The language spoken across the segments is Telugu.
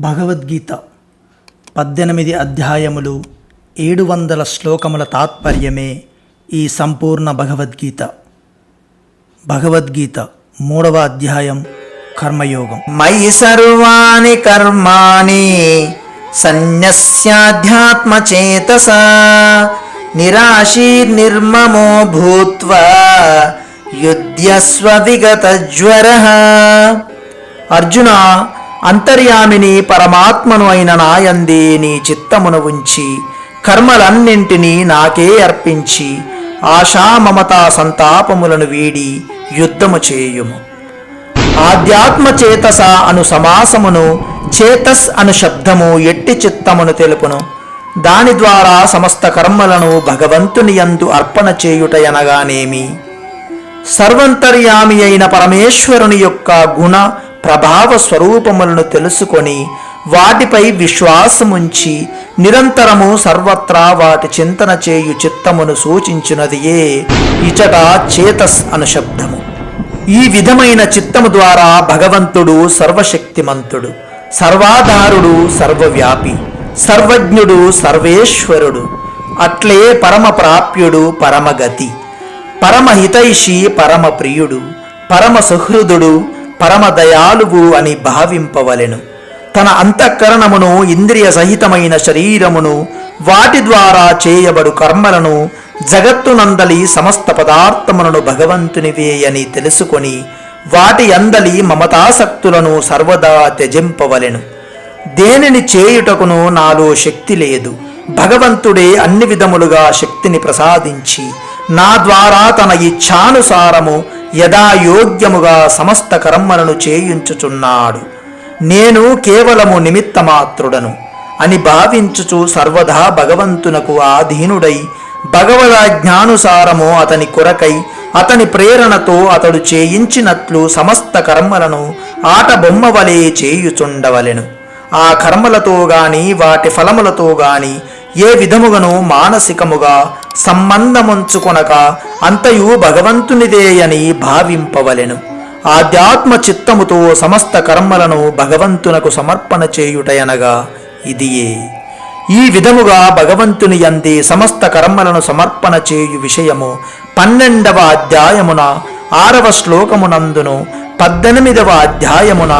భగవద్గీత 18 అధ్యాయములు 700 శ్లోకముల తాత్పర్యమే ఈ సంపూర్ణ భగవద్గీత. భగవద్గీత 3వ అధ్యాయం కర్మయోగం. మయి సర్వాణి కర్మాణి సన్యస్యాధ్యాత్మచేతసా నిరాశీర్నిర్మమో భూత్వా యుధ్యస్వ విగతజ్వరః. అర్జున, అంతర్యామిని పరమాత్మను అయిన నాయందే నీ చిత్తమును ఉంచి కర్మలన్నింటినీ నాకే అర్పించి ఆశా మమతా సంతాపములను వీడి యుద్ధము చేయుము. ఆధ్యాత్మ చేతస అను సమాసమును చేతస్ అను శబ్దము ఎట్టి చిత్తమును తెలుపును. దాని ద్వారా సమస్త కర్మలను భగవంతుని యందు అర్పణ చేయుట అనగానేమి? సర్వంతర్యామి అయిన పరమేశ్వరుని యొక్క గుణ ప్రభావ స్వరూపములను తెలుసుకొని వాటిపై విశ్వాసముంచి నిరంతరము సర్వత్రా వాటి చింతన చేయు చిత్తమును సూచించున్నదియే ఇచట చేతస్ అను శబ్దము. ఈ విధమైన చిత్తము ద్వారా భగవంతుడు సర్వశక్తిమంతుడు, సర్వాధారుడు, సర్వవ్యాపి, సర్వజ్ఞుడు, సర్వేశ్వరుడు, అట్లే పరమ ప్రాప్యుడు, పరమగతి, పరమహితైషి, పరమ ప్రియుడు, పరమ సుహృదుడు, పరమ దయాళువు అని భావింపవలెను. తన అంతఃకరణమును, ఇంద్రియ సహితమైన శరీరమును, వాటి ద్వారా చేయబడు కర్మలను, జగత్తునందలి సమస్త పదార్థములను భగవంతునివే అని తెలుసుకొని వాటి అందలి మమతాసక్తులను సర్వదా త్యజింపవలెను. దేనిని చేయుటకును నాలో శక్తి లేదు, భగవంతుడే అన్ని విధములుగా శక్తిని ప్రసాదించి నా ద్వారా తన ఇచ్ఛానుసారము యథాయోగ్యముగా సమస్త కర్మలను చేయించుచున్నాడు. నేను కేవలము నిమిత్తమాత్రుడను అని భావించుచు సర్వదా భగవంతునకు ఆధీనుడై భగవదాజ్ఞానుసారము అతని కొరకై అతని ప్రేరణతో అతడు చేయించినట్లు సమస్త కర్మలను ఆట బొమ్మ వలె చేయుచుండవలెను. ఆ కర్మలతో గాని వాటి ఫలములతో గాని ఏ విధముగను మానసికముగా సంబంధముంచుకొనక అంతయు భగవంతునిదే అని భావింపవలెను. ఆధ్యాత్మ చిత్తముతో సమస్త కర్మలను భగవంతునకు సమర్పణ చేయుటయనగా ఇదియే. ఈ విధముగా భగవంతుని యందే సమస్త కర్మలను సమర్పణ చేయు విషయము 12వ అధ్యాయమున 6వ శ్లోకమునందును 18వ అధ్యాయమున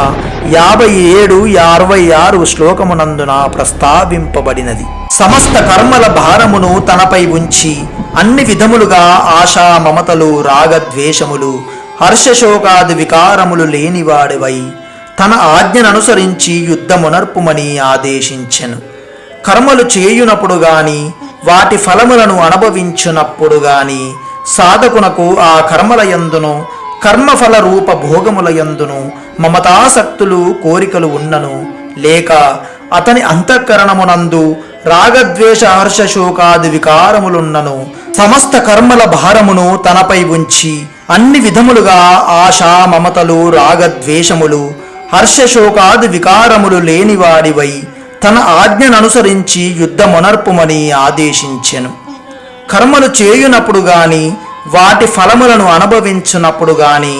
57, 66 శ్లోకమునందున ప్రస్తావింపబడినది. సమస్త కర్మల భారమును తనపై ఉంచి అన్ని విధములుగా ఆశా మమతలు, రాగద్వేషములు, హర్షశోకాది వికారములు లేనివాడివై తన ఆజ్ఞననుసరించి యుద్ధమునర్పుమని ఆదేశించెను. కర్మలు చేయునప్పుడు గాని వాటి ఫలములను అనుభవించునప్పుడు గాని సాధకునకు ఆ కర్మల యందును కర్మఫల రూప భోగముల యందును మమతాసక్తులు, కోరికలు ఉన్నను, లేక అతని అంతఃకరణమునందు రాగద్వేష హర్షశోకాది వికారములున్నను, సమస్త కర్మల భారమును తనపై ఉంచి అన్ని విధములుగా ఆశా మమతలు, రాగద్వేషములు, హర్షశోకాది వికారములు లేనివాడివై తన ఆజ్ఞననుసరించి యుద్ధమునర్పుమని ఆదేశించెను. కర్మలు చేయునప్పుడు గాని వాటి ఫలములను అనుభవించునప్పుడు గాని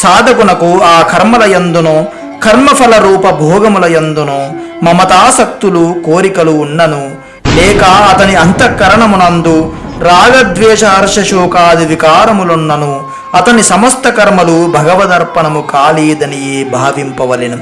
సాధకునకు ఆ కర్మల యందును కర్మఫల రూప భోగముల యందును మమతాసక్తులు, కోరికలు ఉన్నను, లేక అతని అంతఃకరణమునందు రాగద్వేష హర్షశోకాది వికారములున్నను, అతని సమస్త కర్మలు భగవదర్పణము కాలేదని భావింపవలెను.